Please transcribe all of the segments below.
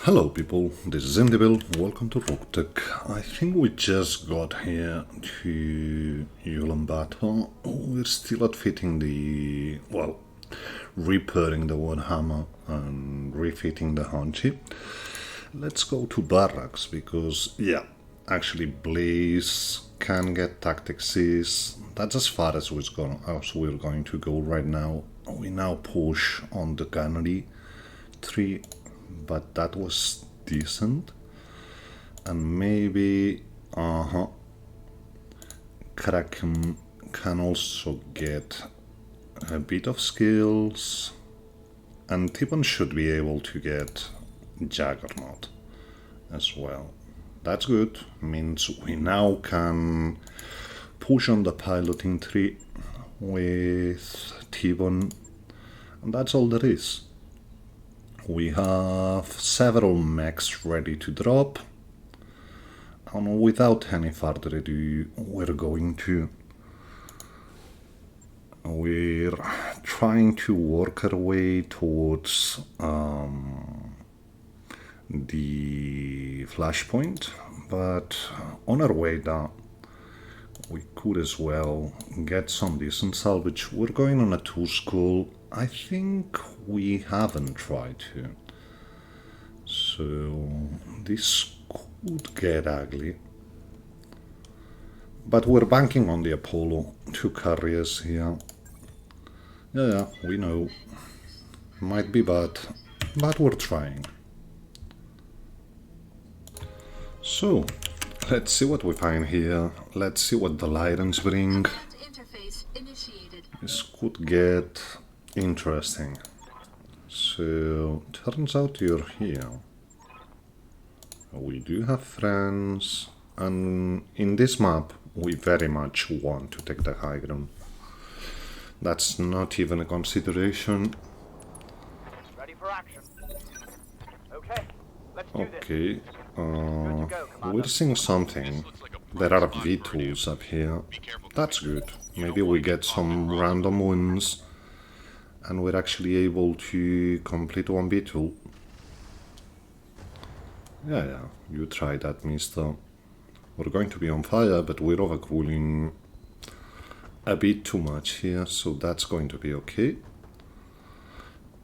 Hello people, this is Indibil, welcome to Roguetech. I think we just got here to Ulaanbaatar. We're still outfitting repairing the Warhammer and refitting the Haunty. Let's go to Barracks because, actually Blaze can get Tactics. That's as far as we're going to go right now. We now push on the Gunnery 3, but that was decent. And maybe Kraken can also get a bit of skills, and Tibbon should be able to get Juggernaut as well. That's good, means we now can push on the piloting tree with Tibbon, and that's all there is. We have several mechs ready to drop, and without any further ado, we're trying to work our way towards the flashpoint, but on our way down we could as well get some decent salvage. We're going on a 2-school. I think we haven't tried to, so this could get ugly. But we're banking on the Apollo to carry us here. Yeah, we know. Might be bad, but we're trying. So, let's see what we find here. Let's see what the Lyrens bring. This could get interesting. So, turns out you're here. We do have friends, and in this map we very much want to take the high ground. That's not even a consideration. Ready for action. Okay, let's do Okay, we're seeing something. There are V-tools up here. That's good. Maybe we get some random wins, and we're actually able to complete one V-tool. Yeah, you try that, mister. We're going to be on fire, but we're overcooling a bit too much here, so that's going to be okay.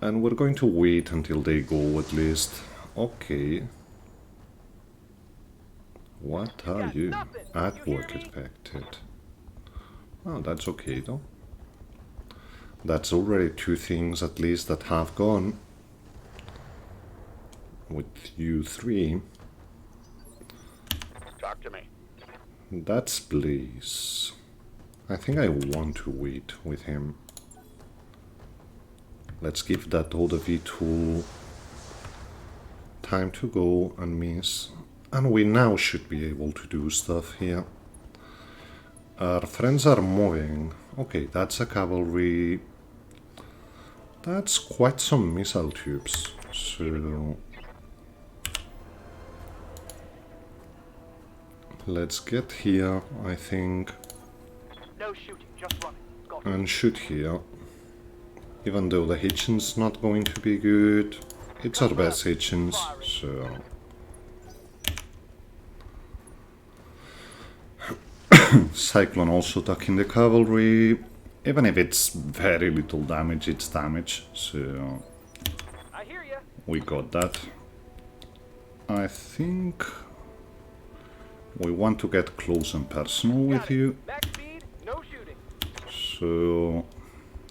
And we're going to wait until they go at least. Okay. What are you? Artwork expected. Oh, that's okay though. That's already 2 things at least that have gone. With you 3. Talk to me. That's Blaze. I think I want to wait with him. Let's give that other V-tool time to go and miss. And we now should be able to do stuff here. Our friends are moving. Okay, that's a cavalry. That's quite some missile tubes. So let's get here, I think. No shooting, just running. Got it. And shoot here. Even though the Hitchens not going to be good. It's our best Hitchens, so... Cyclone also attacking the cavalry. Even if it's very little damage, it's damage, so... I hear ya. We got that. I think... we want to get close and personal with you. Max speed, no shooting. So...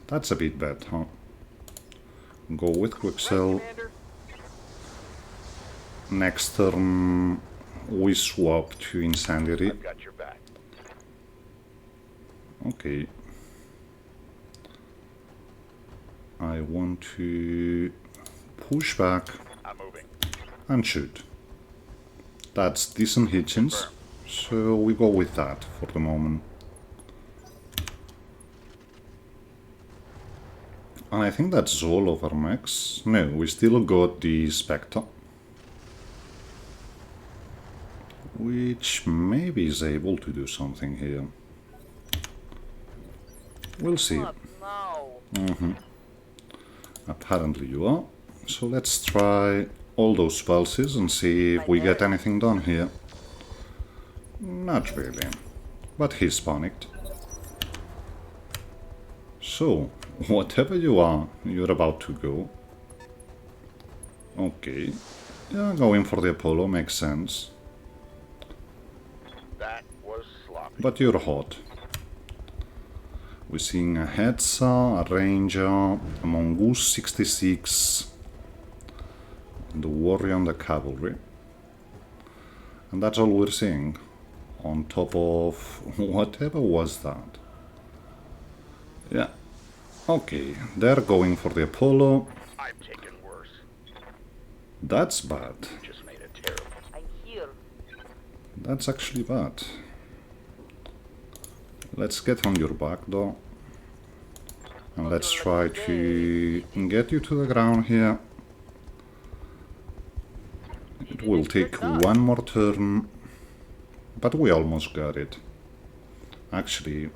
that's a bit bad, huh? Go with Quicksell. Next turn we swap to Incendiary. I've got your back. Okay. I want to push back I'm moving. and shoot. That's decent Hitchens, so we go with that for the moment. And I think that's all of our mechs. No, we still got the Spectre, which maybe is able to do something here. We'll see. No. Apparently you are. So let's try all those pulses and see if we get anything done here. Not really. But he's panicked. So, whatever you are, you're about to go. Okay. Yeah, going for the Apollo makes sense. That was sloppy. But you're hot. We're seeing a Hetza, a Ranger, a Mongoose 66, the Warrior and the Cavalry. And that's all we're seeing. On top of whatever was that. Yeah. Okay, they're going for the Apollo. I've taken worse. That's bad. You just made it terrible. I'm here. That's actually bad. Let's get on your back though. And let's try to get you to the ground here. It will take one more turn. But we almost got it. Actually,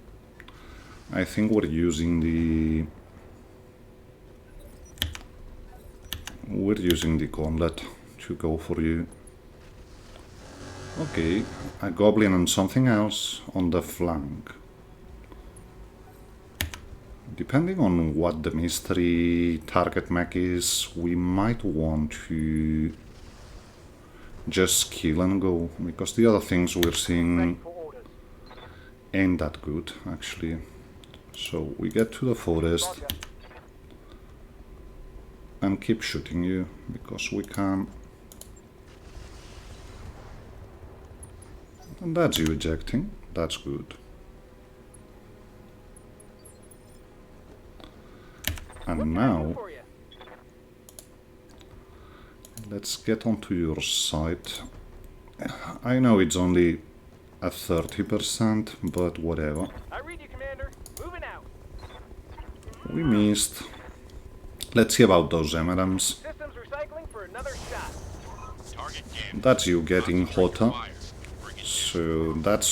I think we're using the... We're using the gauntlet to go for you. Okay, a goblin and something else on the flank. Depending on what the mystery target mech is, we might want to just kill and go, because the other things we're Ready seeing for orders. ain't that good, actually. So we get to the forest Roger. and keep shooting you, because we can. And that's you ejecting, that's good. What And can I do now, for you? let's get onto your side. I know it's only at 30%, but whatever. I read you, Commander. Moving out. We missed. Let's see about those emeralds. Systems recycling for another shot. Target jammed. That's you getting hotter. Fire. Bring it So that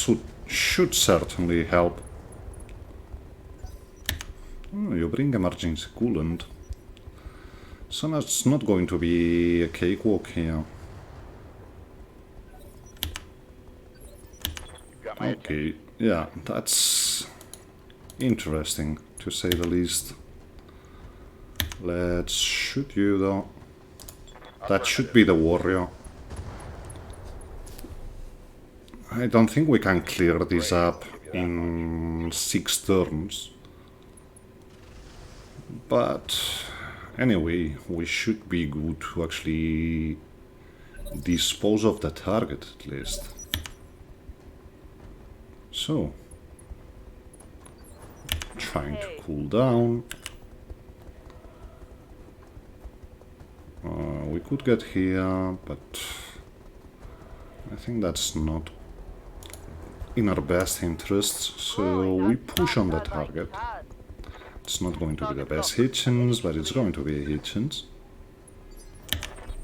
should certainly help. Oh, you bring emergency coolant. So that's not going to be a cakewalk here. got my attention. Okay, yeah, that's interesting to say the least. Let's shoot you though. That should be the warrior. I don't think we can clear this up in 6 turns. But anyway, we should be good to actually dispose of the target at least. So, trying to cool down. We could get here, but I think that's not in our best interests, so we push on the target. It's not going to be the best Hitchens, but it's going to be a Hitchens.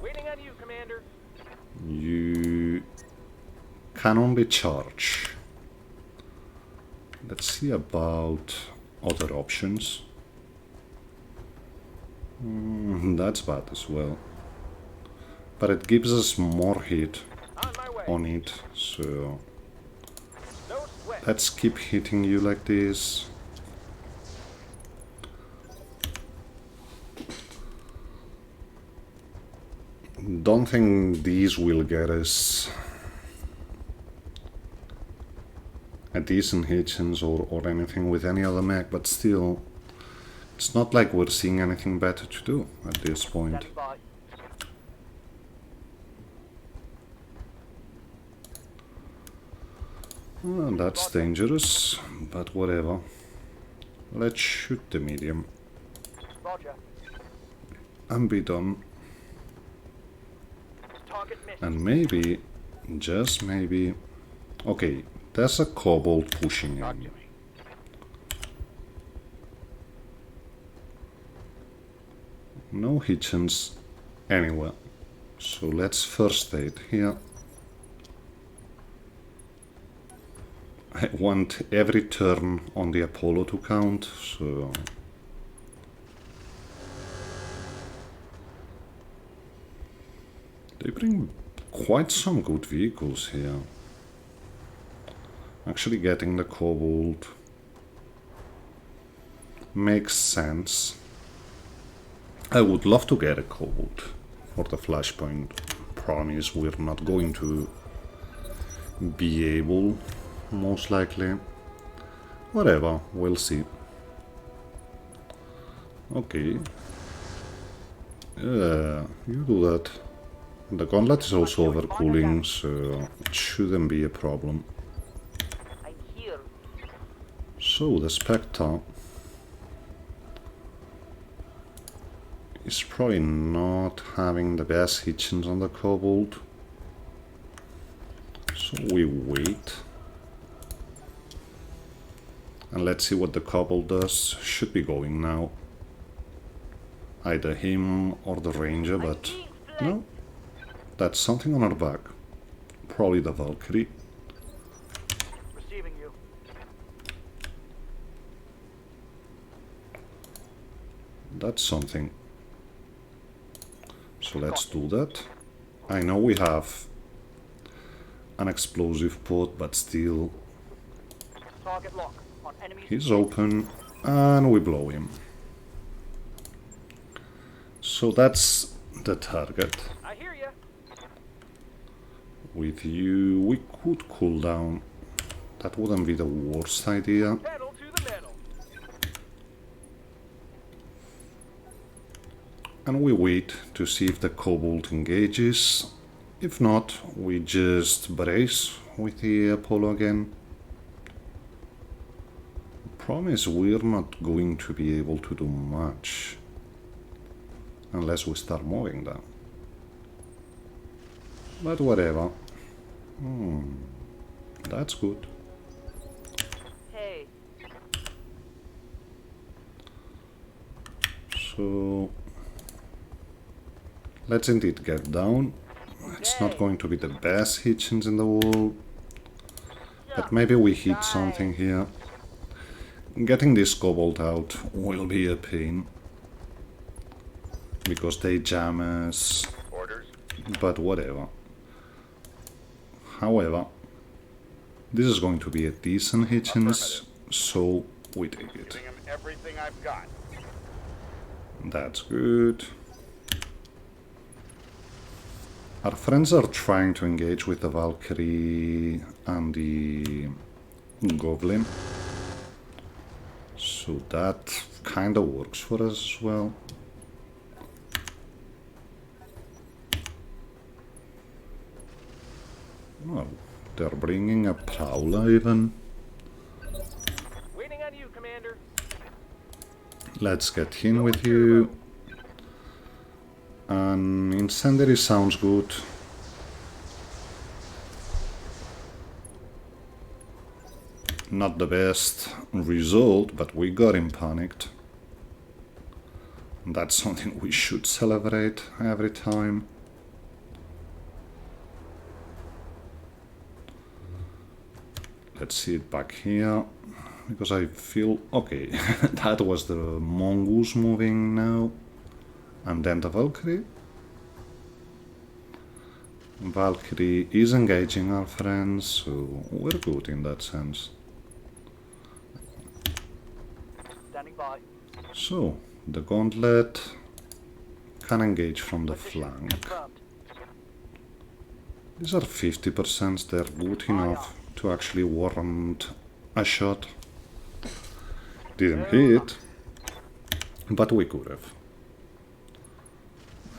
Waiting on you, Commander. You can only charge. Let's see about other options. That's bad as well. But it gives us more hit On my way. on it, so No sweat. let's keep hitting you like this. Don't think these will get us a decent Hitchens or anything with any other mech, but still, it's not like we're seeing anything better to do at this point. Standing by. Well, that's dangerous, but whatever. Let's shoot the medium Roger. and be done. Target missed. And maybe, just maybe... Okay, there's a kobold pushing Talk in. to me. No Hitchens anywhere. So let's first aid here. I want every turn on the Apollo to count, so... They bring quite some good vehicles here. Actually getting the Cobalt makes sense. I would love to get a Cobalt for the Flashpoint. Promise we're not going to be able, most likely. Whatever, we'll see. Okay. You do that. The Gauntlet is also overcooling, so it shouldn't be a problem. I'm here. So, the Spectre is probably not having the best hitchings on the Cobalt. So we wait. And let's see what the Cobalt does. Should be going now. Either him or the Ranger, but no. That's something on our back. Probably the Valkyrie. Receiving you. That's something. So let's do that. I know we have an explosive pod, but still. Target lock on enemy. He's open, and we blow him. So that's the target. I hear you. With you, we could cool down. That wouldn't be the worst idea. Pedal to the metal. And we wait to see if the Cobalt engages. If not, we just brace with the Apollo again. Problem is, we're not going to be able to do much unless we start moving them. But whatever. That's good. Hey. So let's indeed get down. It's not going to be the best hitchings in the world, but maybe we hit something here. Getting this Cobalt out will be a pain because they jam us, Orders. but whatever. However, this is going to be a decent hitchings, so we take it. Giving him everything I've got. That's good. Our friends are trying to engage with the Valkyrie and the Goblin, so that kinda works for us as well. Well, they're bringing a Prowler even. Waiting on you, Commander. Let's get in with you. And Incendiary sounds good. Not the best result, but we got him panicked. That's something we should celebrate every time. Let's see it back here, because I feel... okay, that was the Mongoose moving now. And then the Valkyrie. Valkyrie is engaging our friends, so we're good in that sense. Standing by. So, the Gauntlet can engage from the Position flank. confirmed. These are 50%, they're good enough to actually warrant a shot. Didn't hit, but we could have.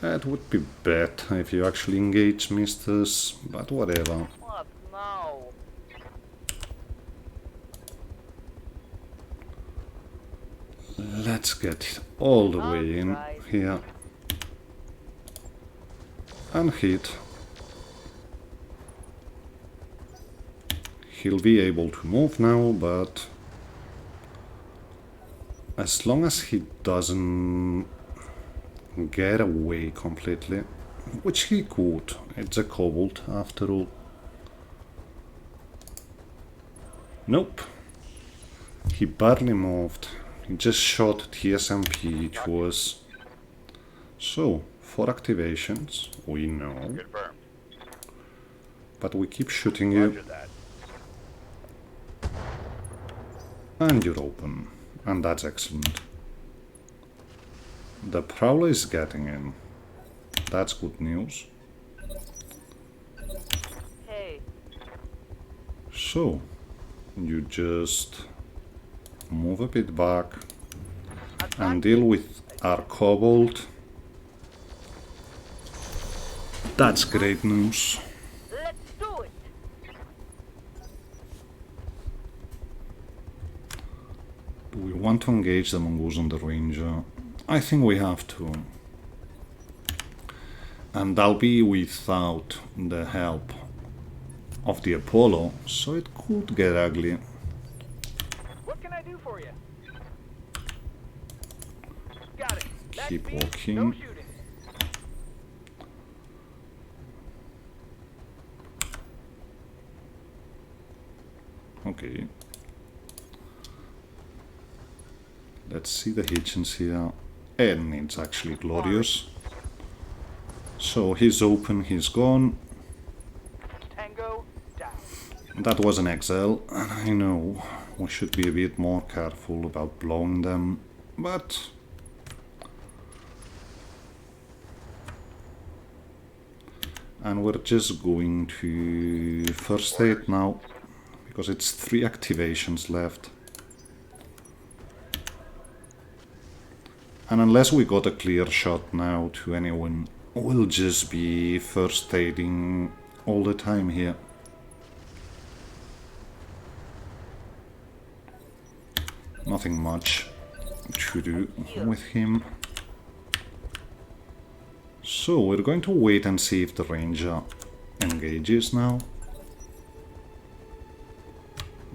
It would be bad if you actually engage misters, but whatever. What now? Let's get all the way in here and hit. He'll be able to move now, but as long as he doesn't get away completely, which he could, it's a Cobalt after all. Nope, he barely moved, he just shot TSMP to us. So, 4 activations, we know, Confirmed. but we keep shooting you, Roger that. and you're open, and that's excellent. The Prowler is getting in, that's good news. Hey, So, you just move a bit back and deal with our Kobold. That's great news. let's do it. Do we want to engage the Mongoose on the Ranger? I think we have to. And that'll be without the help of the Apollo, so it could get ugly. What can I do for you? Got it. That Keep speed, walking. no shooting. Okay. Let's see the Hitchens here. And it's actually glorious. So he's open, he's gone. Tango down. That was an XL, and I know we should be a bit more careful about blowing them, but and we're just going to first aid now, because it's 3 activations left. And unless we got a clear shot now to anyone, we'll just be first aiding all the time here. Nothing much to do with him. So we're going to wait and see if the Ranger engages now.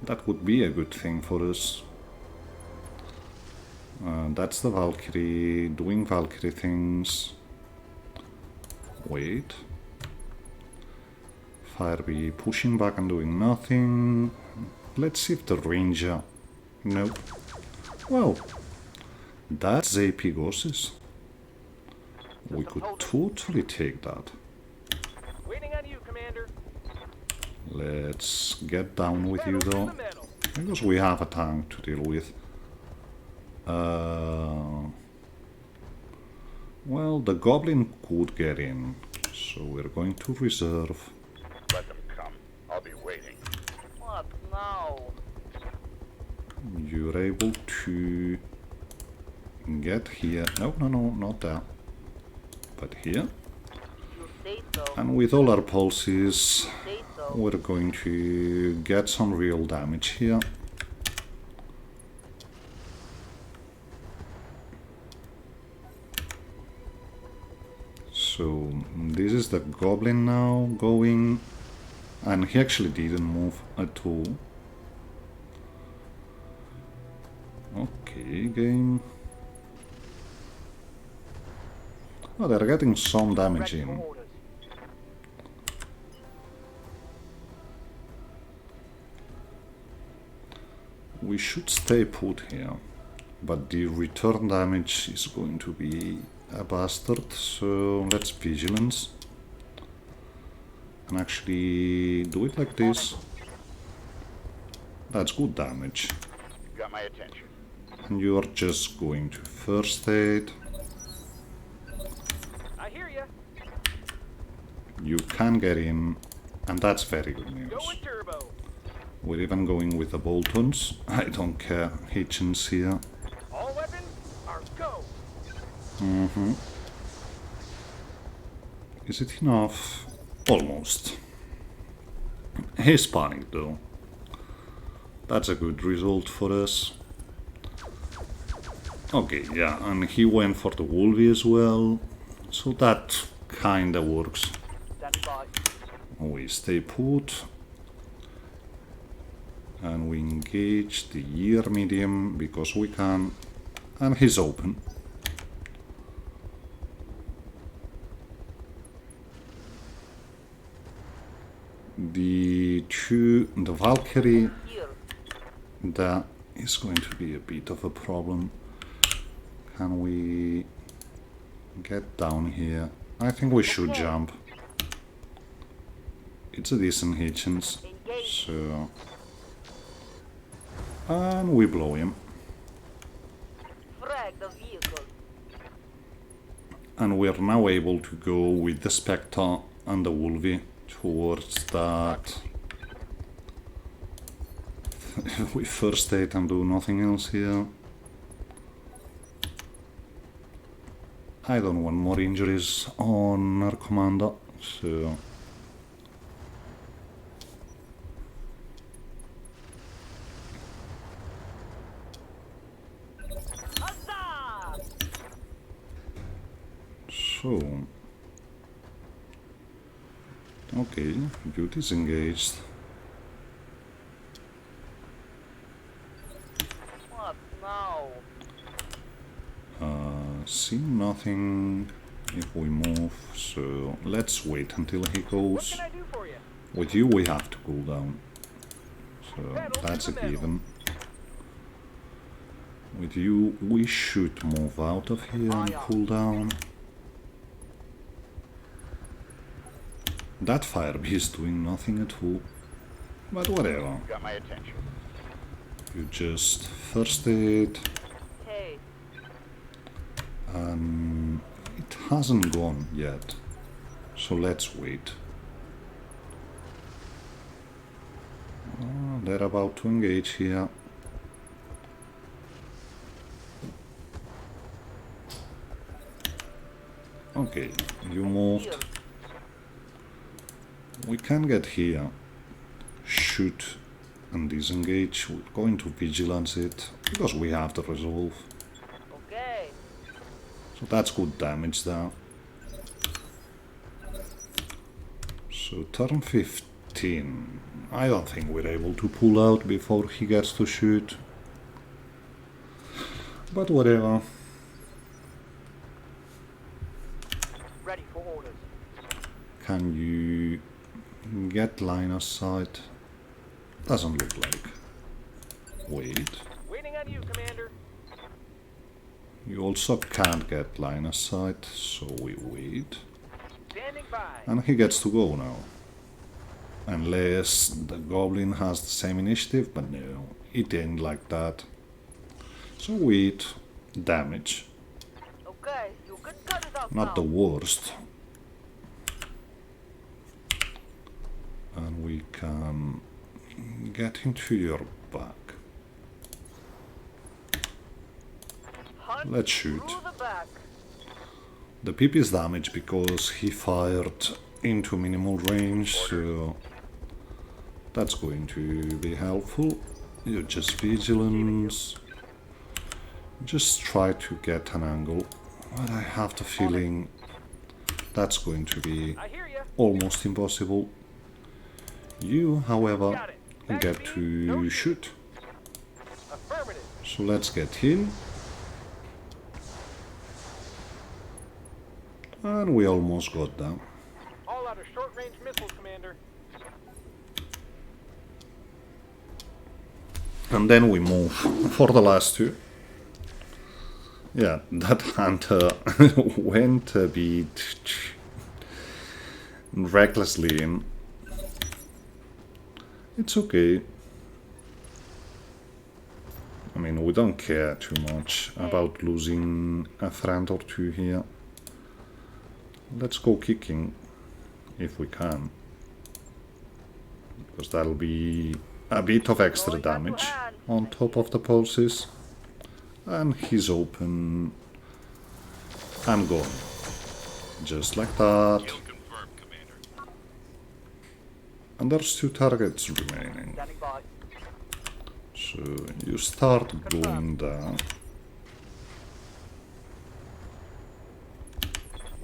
That would be a good thing for us. That's the Valkyrie doing Valkyrie things. Wait. Firebee pushing back and doing nothing. Let's see if the Ranger... Nope. Well, that's AP Gosses. We could totally take that. Waiting on you, Commander. Let's get down with you Pedal though, to the metal. because we have a tank to deal with. Well, the Goblin could get in, so we're going to reserve. Let them come. I'll be waiting. What now? You're able to get here. No, no, no, not there. But here. You say so. And with all our pulses, Say so. we're going to get some real damage here. So this is the Goblin now going, and he actually didn't move at all. Okay, game. Oh, they're getting some damage Ready for in. orders. We should stay put here, but the return damage is going to be a bastard, so let's vigilance. And actually do it like this. That's good damage. You got my attention. And you're just going to first aid. I hear ya. You can get in, and that's very good news. Going turbo. We're even going with the Boltons. I don't care. Hitchens here. All weapons are go. Is it enough? Almost. He's panicked though. That's a good result for us. Okay, yeah, and he went for the Wolvie as well. So that kinda works. Standing by. We stay put. And we engage the ear medium because we can. And he's open. The Valkyrie, Here. that is going to be a bit of a problem. Can we get down here. I think we should jump. It's a decent hitchens. Engage. So... And we blow him. Frag the vehicle. And we're now able to go with the Spectre and the Wolvie towards that. We first aid and do nothing else here. I don't want more injuries on our commander, so... Huzzah! So... Okay, duty's engaged. What now? See nothing if we move, so let's wait until he What goes. can I do for you? With you we have to cool down, so Pedal that's to a the metal. given. With you we should move out of here and cool down. That Firebee is doing nothing at all, but whatever. Got my attention. You just first aid, Hey, and it hasn't gone yet, so let's wait. They're about to engage here. Okay, you moved. here. We can get here, shoot and disengage. We're going to vigilance it because we have the resolve. Okay. So that's good damage there. So turn 15. I don't think we're able to pull out before he gets to shoot. But whatever. Ready for orders. Can you get line of sight? Doesn't look like. Wait. Waiting on you, Commander. You also can't get line of sight, so we wait. Standing by. And he gets to go now. Unless the goblin has the same initiative, but no, it ain't like that. So wait, damage. Okay, you can cut it out Not the now. worst. And we can get into your back. Hunt Let's shoot. through the back. The PP is damaged because he fired into minimal range, so that's going to be helpful. You just vigilance. Just try to get an angle. But I have the feeling that's going to be I hear ya. almost impossible. You, however, Got it. Back get speed, to no shoot. Affirmative. So let's get in. And we almost got that. All out of short-range missiles, Commander. And then we move for the last two. Yeah, that hunter went a bit recklessly in. It's okay. I mean, we don't care too much about losing a friend or two here. Let's go kicking, if we can. Because that'll be a bit of extra damage on top of the pulses. And he's open and gone. Just like that. And there's two targets remaining. Standing by. So you start going there.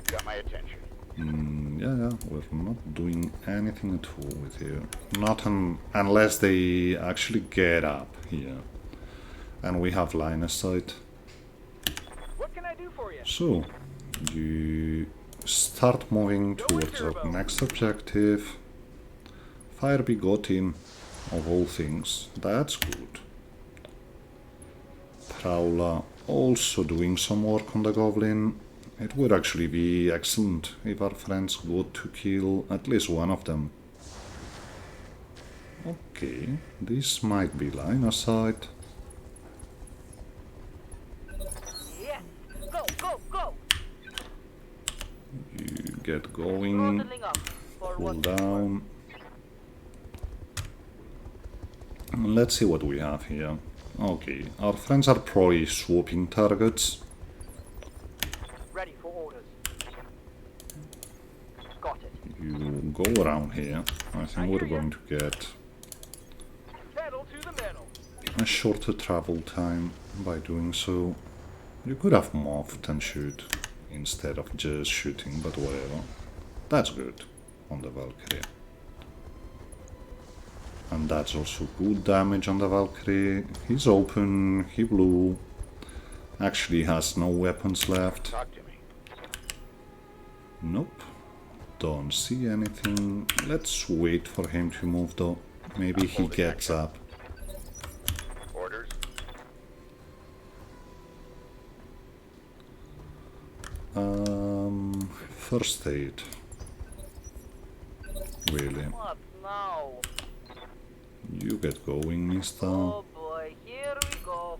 Got my attention. Yeah, we're not doing anything at all with you. Not unless they actually get up here. And we have line of sight. What can I do for you? So, you start moving towards our next objective. Firebee got in, of all things. That's good. Prowler also doing some work on the goblin. It would actually be excellent if our friends got to kill at least one of them. Okay, this might be line of sight. Yes. Go, go, go. You get going, Throttling up for pull what? down. And let's see what we have here. Okay, our friends are probably swapping targets. Ready for orders. Got it. You go around here. I think we're going to get Pedal to the metal. a shorter travel time by doing so. You could have morphed and shoot instead of just shooting, but whatever. That's good on the Valkyrie. And that's also good damage on the Valkyrie. He's open, he blew. Actually has no weapons left. Talk to me. Nope. Don't see anything. Let's wait for him to move though. Maybe he gets up. Orders. First aid. Really. What now? You get going, mister. Oh boy, here we go.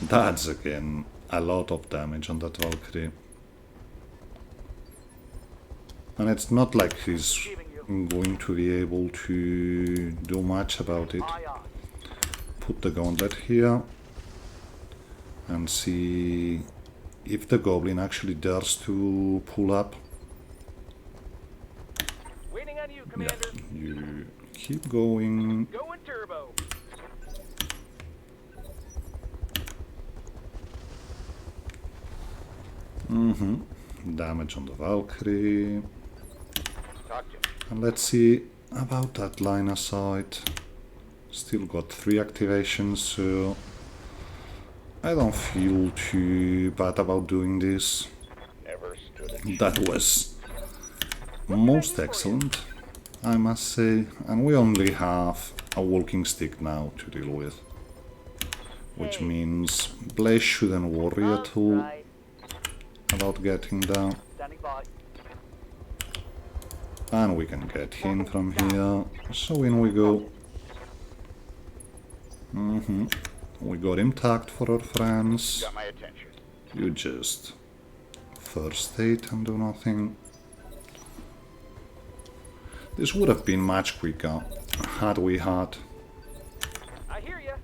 That's again a lot of damage on that Valkyrie. And it's not like he's going to be able to do much about it. Aye, aye. Put the gauntlet here and see if the goblin actually dares to pull up. Waiting on you, Yeah, Commander. you keep going. Going turbo. Damage on the Valkyrie. Talk to me. And let's see about that line of sight. Still got 3 activations, so I don't feel too bad about doing this. Never stood a That was most excellent, I must say. And we only have a walking stick now to deal with. Which means Blaze shouldn't worry at all Right. about getting down. Standing by. And we can get in from here. So in we go. We got him tagged for our friends. Got my attention. You just first aid and do nothing. This would have been much quicker had we had I hear ya.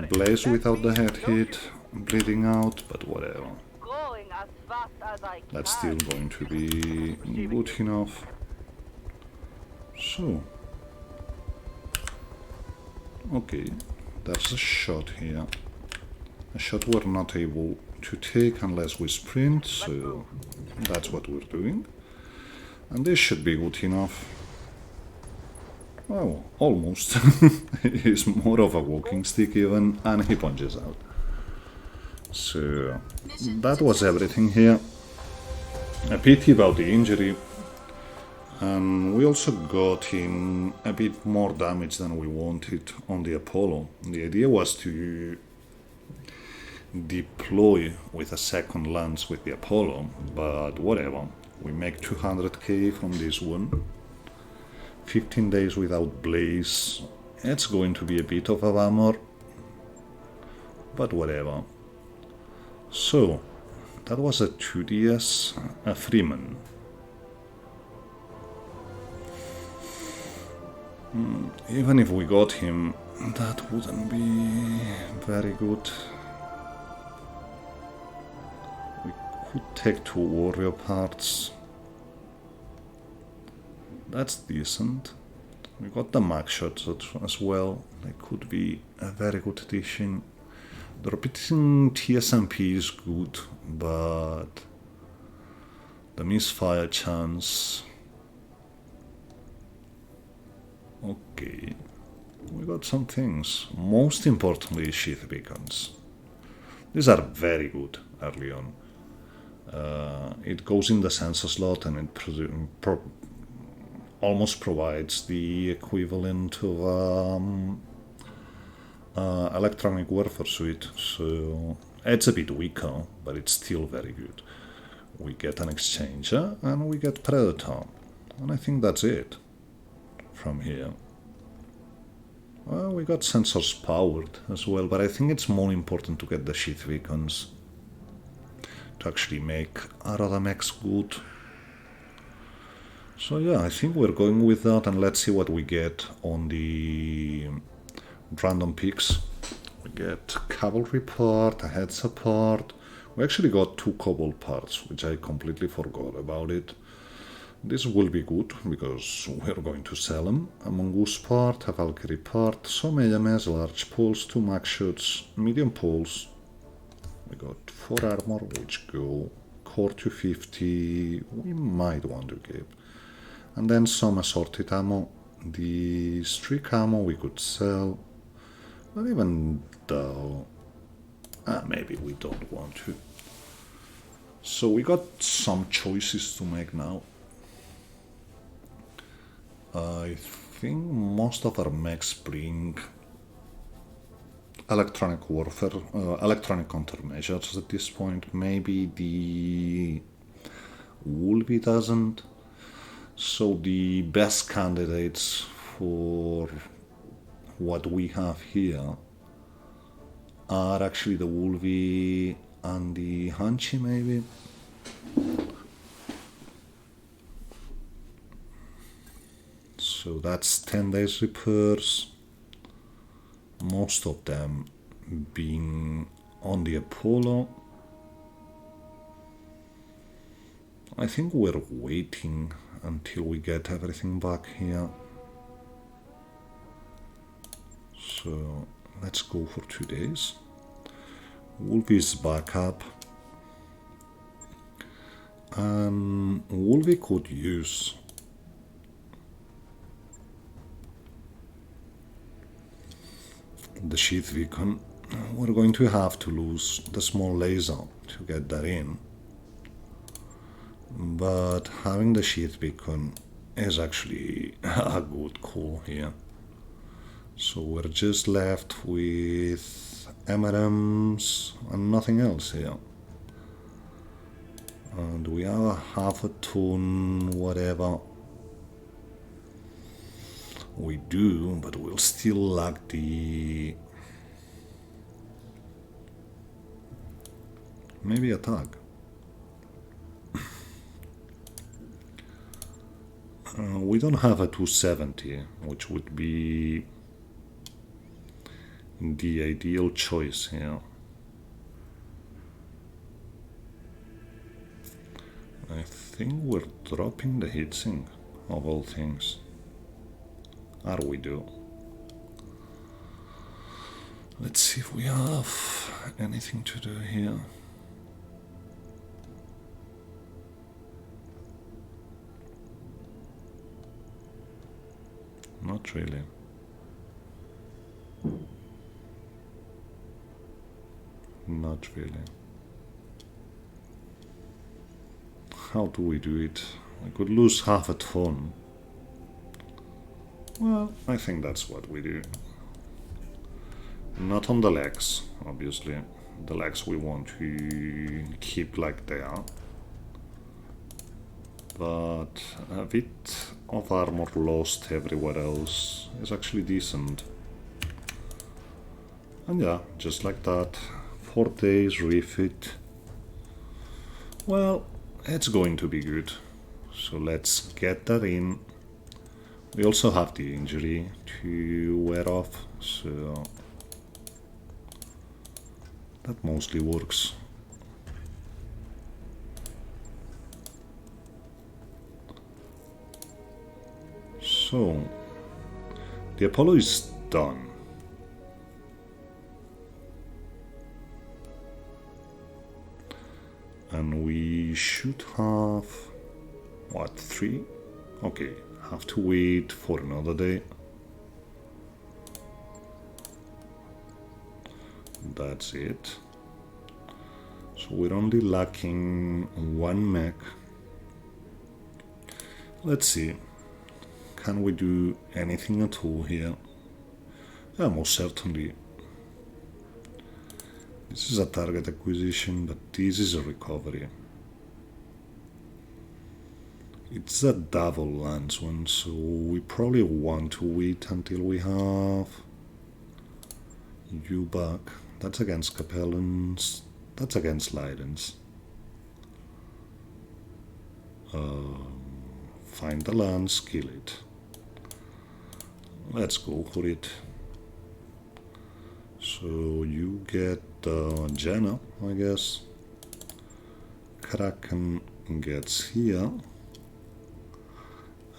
Blaze without the head hit, bleeding out, but whatever. Going as fast as I can. That's still going to be good enough. So, okay, there's a shot here. A shot we're not able to take unless we sprint, so that's what we're doing. And this should be good enough. Well, almost. He's more of a walking stick even, and he punches out. So, that was everything here. A pity about the injury. And we also got him a bit more damage than we wanted on the Apollo. The idea was to deploy with a second lance with the Apollo, but whatever. We make 200k from this one. 15 days without Blaze. It's going to be a bit of a bummer, but whatever. So, that was a 2DS, a Freeman. Even if we got him, that wouldn't be very good. We could take 2 warrior parts. That's decent. We got the max shots as well. They could be a very good addition. The repeating TSMP is good, but the misfire chance... Okay, we got some things. Most importantly, sheath beacons. These are very good early on. It goes in the sensor slot and it almost provides the equivalent of electronic warfare suite, so it's a bit weaker, but it's still very good. We get an exchanger and we get Predator, and I think that's it from here. Well, we got sensors powered as well, but I think it's more important to get the sheath beacons to actually make Aerodamx good. So yeah, I think we're going with that, and let's see what we get on the random picks. We get cavalry part, a heads up part. We actually got 2 cobalt parts, which I completely forgot about it. This will be good, because we're going to sell them. A mongoose part, a valkyrie part, some AMS, large pulse, 2 max shots, medium pulse. We got 4 armor, which go. Core 250, we might want to keep. And then some assorted ammo. The streak ammo we could sell, but even though maybe we don't want to. So we got some choices to make now. I think most of our mechs bring electronic warfare, electronic countermeasures at this point. Maybe the Wolvie doesn't. So the best candidates for what we have here are actually the Wolvie and the Hanchi, maybe. So that's 10 days repairs, most of them being on the Apollo. I think we're waiting until we get everything back here. So let's go for 2 days. Wolvie's back up. Wolvie could use the sheath beacon. We're going to have to lose the small laser to get that in. But having the sheath beacon is actually a good call here. So we're just left with MRMs and nothing else here. And we have a half a ton, whatever. We do, but we'll still lack the... maybe a tag. We don't have a 270, which would be the ideal choice here. I think we're dropping the heatsink of all things. Or we do. Let's see if we have anything to do here. Not really. Not really. How do we do it? I could lose half a ton. Well, I think that's what we do. Not on the legs, obviously. The legs we want to keep like they are. But a bit of armor lost everywhere else is actually decent. And yeah, just like that, 4 days refit. Well, it's going to be good. So let's get that in. We also have the injury to wear off, so that mostly works. So, the Apollo is done. And we should have, what, 3? Okay, have to wait for another day. That's it. So we're only lacking 1 mech. Let's see. Can we do anything at all here? Yeah, most certainly. This is a target acquisition, but this is a recovery. It's a double lance one, so we probably want to wait until we have you back. That's against Capellans. That's against Leidens. Find the lance, kill it. Let's go for it. So you get Jenna, I guess. Kraken gets here.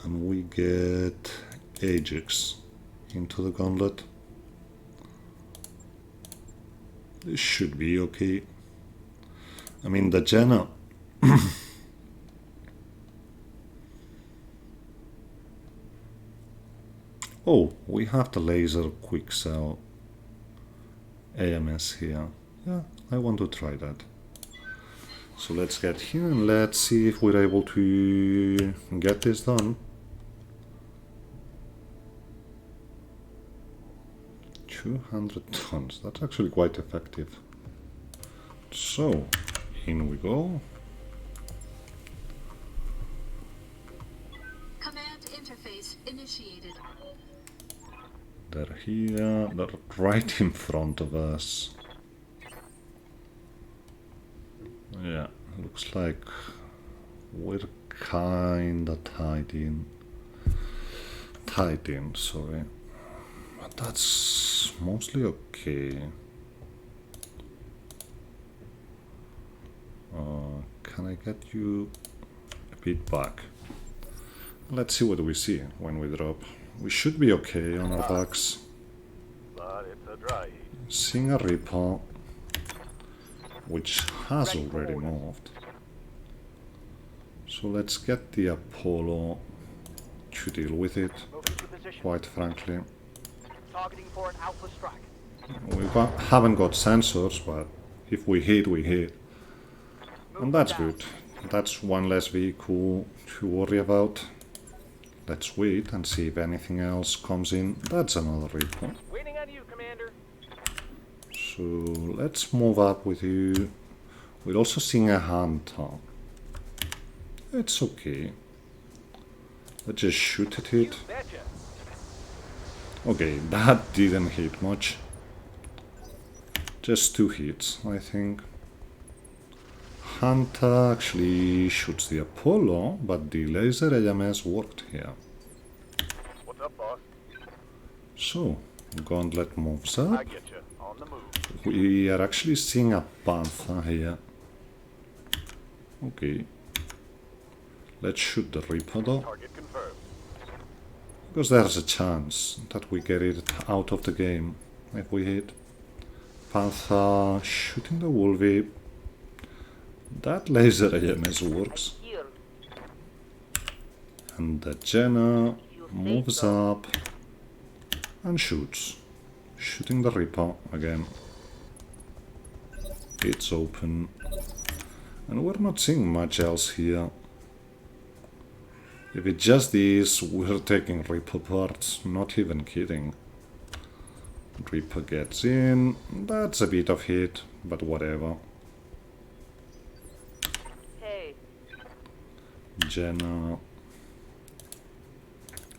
And we get Ajax into the gauntlet. This should be okay. I mean, the Jenna. Oh, we have the laser quick sell AMS here. Yeah, I want to try that. So let's get here and let's see if we're able to get this done. 200 tons, that's actually quite effective. So, in we go. Command interface initiated. They're here, they're right in front of us. Yeah, looks like we're kinda tied in. Sorry. But that's mostly okay. Can I get you a bit back? Let's see what we see when we drop. We should be okay on our backs. But it's a dry heat. Seeing a Reaper, which has already moved. So let's get the Apollo to deal with it, Moving to position. quite frankly. Targeting for an alpha strike. We haven't got sensors, but if we hit, we hit. And that's good. That's one less vehicle to worry about. Let's wait and see if anything else comes in. That's another Reaper. Waiting on you, Commander. So let's move up with you. We're also seeing a Hunter. It's okay. Let's just shoot at You it. betcha. Okay, that didn't hit much. Just 2 hits, I think. Hunter actually shoots the Apollo, but the laser AMS worked here. What's up, boss? So, Gauntlet moves up. I get you. On the move. We are actually seeing a Panther here. Okay. Let's shoot the Reaper though, Target confirmed. because there's a chance that we get it out of the game if we hit. Panther shooting the Wolvie. That laser AMS works. Here. And the Jenna moves up and shoots. Shooting the Reaper again. It's open. And we're not seeing much else here. If it just is, we're taking Reaper parts, not even kidding. Reaper gets in, that's a bit of hit, but whatever. Hey. Jenna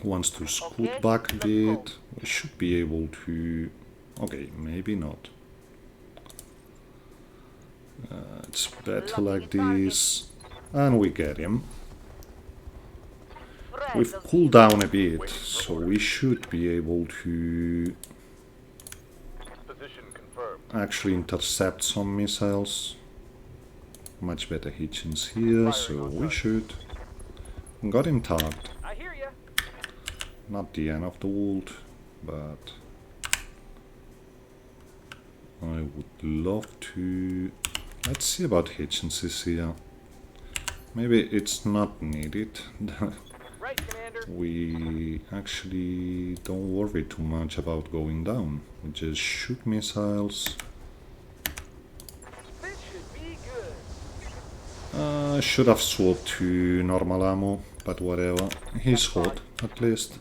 wants to scoot Okay, back a let's bit. go. We should be able to... Okay, maybe not. It's better like this. And we get him. We've cooled down a bit, so we should be able to Position confirmed. actually intercept some missiles. Much better Hitchens here, so we should. Got him tagged. I hear ya. Not the end of the world, but I would love to... Let's see about Hitchens here. Maybe it's not needed. Right, Commander. We actually don't worry too much about going down. We just shoot missiles. This should be good. Should have swapped to normal ammo, but whatever. He's hot, at least.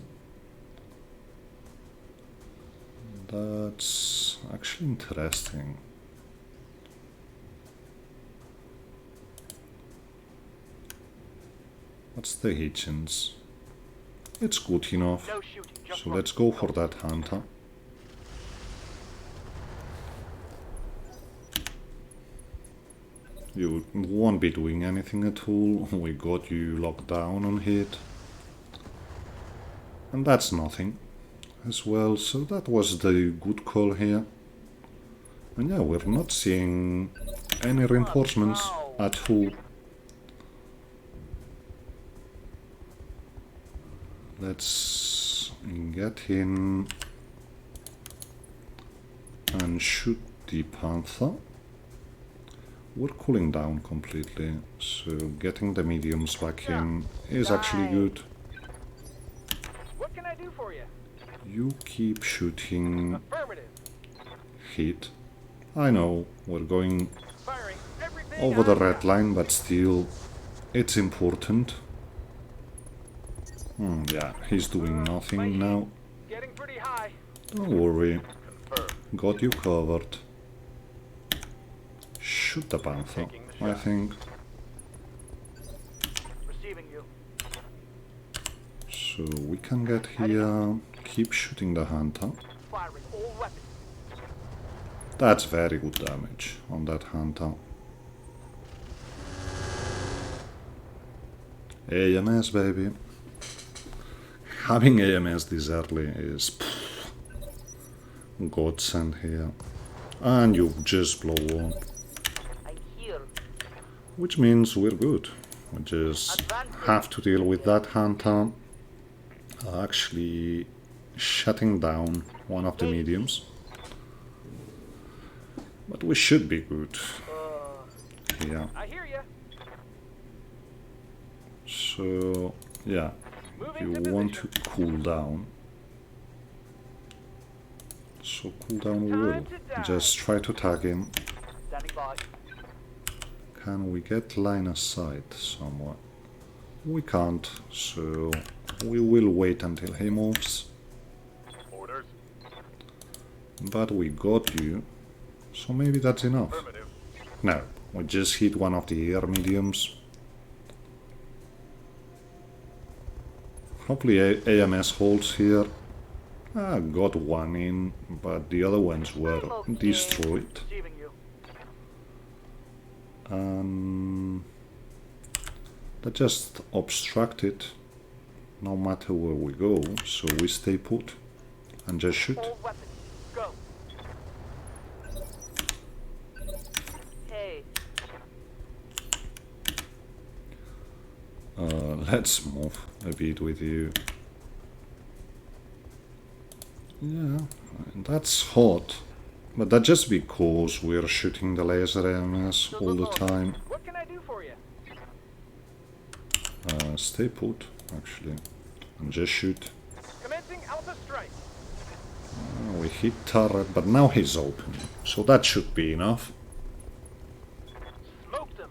That's actually interesting. What's the hitchings? It's good enough. No shooting, just So run. let's go for that hunter. You won't be doing anything at all. We got you locked down on hit. And that's nothing as well, so that was the good call here. And yeah, we're not seeing any reinforcements at all. Let's get in and shoot the Panther. We're cooling down completely, so getting the mediums back in is actually good. What can I do for you? You keep shooting Affirmative. hit. I know, we're going Firing everything over the I red got. line, but still, it's important. Yeah, he's doing nothing now. Getting pretty high. Don't worry, Confirmed. got you covered. Shoot the Panther, Taking the I shot. think. Receiving you. So we can get here, keep shooting the Hunter. Firing all weapons. That's very good damage on that Hunter. AMS, baby. Having AMS this early is godsend here. And you just blow up. I heal. Which means we're good. We just have to deal with that Hunter actually shutting down one of the mediums. But we should be good here. I hear you. So, yeah, Moving you to want to position. cool down. So cool down we will. Time to die. Just try to tag him. Standing by. Can we get line of sight somewhere? We can't, so we will wait until he moves. Orders. But we got you, so maybe that's enough. Affirmative. No, we just hit one of the air mediums. Hopefully AMS holds here. Got one in, but the other ones were destroyed. Receiving you. That just obstructed no matter where we go, so we stay put and just shoot. All weapons. Go. Hey. Let's move a bit with you. Yeah, that's hot, but that's just because we're shooting the laser AMS all the time. What can I do for you? Stay put, actually, and just shoot. Commencing Alpha Strike. We hit turret, but now he's open, so that should be enough. Smoke them.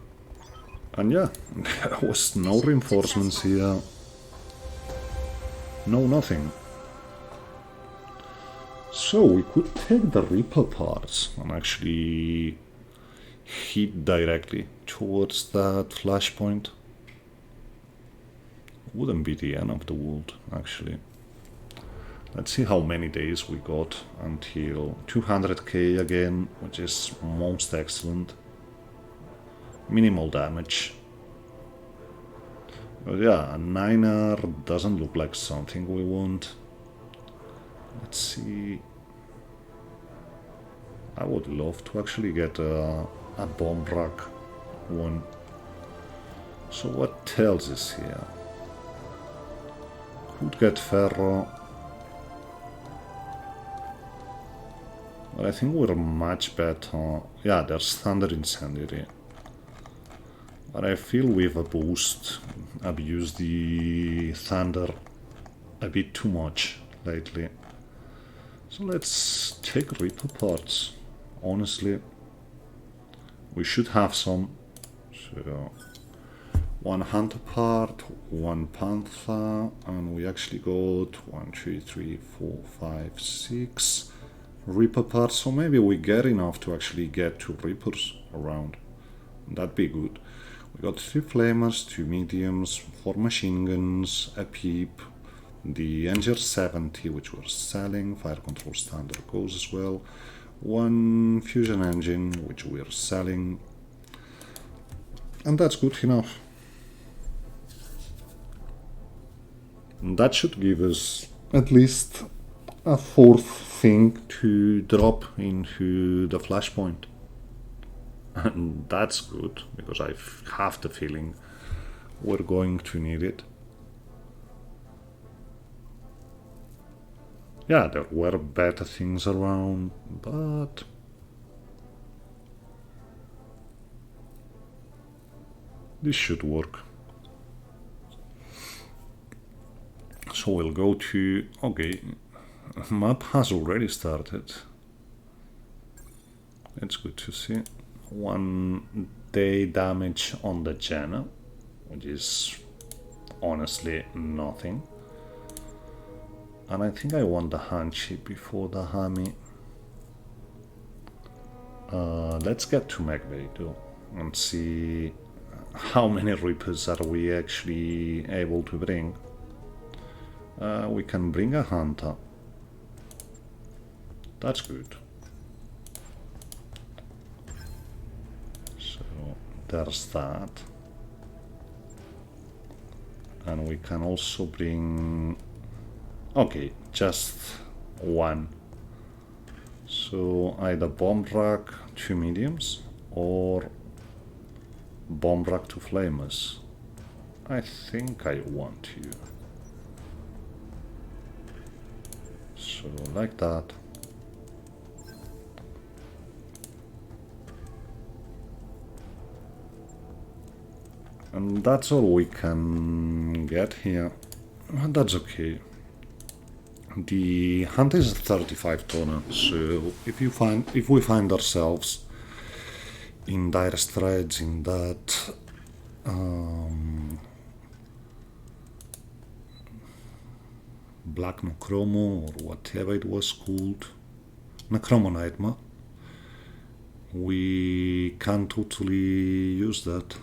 And yeah, there was no reinforcements here. No, nothing. So we could take the Reaper parts and actually hit directly towards that flashpoint. Wouldn't be the end of the world, actually. Let's see how many days we got until 200k again, which is most excellent. Minimal damage. But yeah, a 9er doesn't look like something we want. Let's see. I would love to actually get a bomb rack one. So what else is here? Could get ferro. But I think we're much better. Yeah, there's Thunder Incendiary. But I feel with a boost, abused the Thunder a bit too much lately. So let's take Reaper parts. Honestly, we should have some. So, one Hunter part, one Panther, and we actually got 1, 2, 3, 4, 5, 6 Reaper parts. So maybe we get enough to actually get 2 Reapers around. That'd be good. We got 3 flamers, 2 mediums, 4 machine guns, a peep, the NG70 which we're selling, fire control standard goes as well, 1 fusion engine which we're selling, and that's good enough. And that should give us at least a 4th thing to drop into the flashpoint. And that's good, because I have the feeling we're going to need it. Yeah, there were better things around, but this should work. So we'll go to, okay, map has already started. It's good to see. 1 day damage on the Jenna, which is honestly nothing. And I think I want the Hanchi before the Hami. Let's get to McVeigh though and see how many Reapers are we actually able to bring. We can bring a Hunter. That's good. So there's that. And we can also bring... okay, just 1. So either bomb rack, 2 mediums, or bomb rack, 2 flamers. I think I want to. So like that. And that's all we can get here. That's okay. The hunt is a 35 tonner, so if we find ourselves in dire straits in that Black Necromo or whatever it was called, Necromo Nightmare, we can totally use that.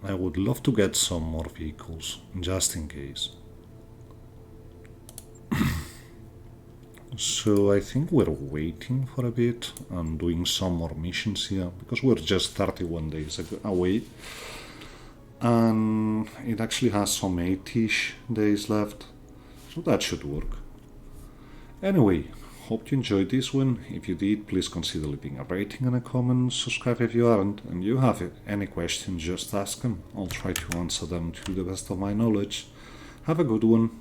I would love to get some more vehicles, just in case. So I think we're waiting for a bit and doing some more missions here, because we're just 31 days away. And it actually has some 8-ish days left, so that should work. Anyway, hope you enjoyed this one. If you did, please consider leaving a rating and a comment, subscribe if you aren't, and you have any questions, just ask them. I'll try to answer them to the best of my knowledge. Have a good one.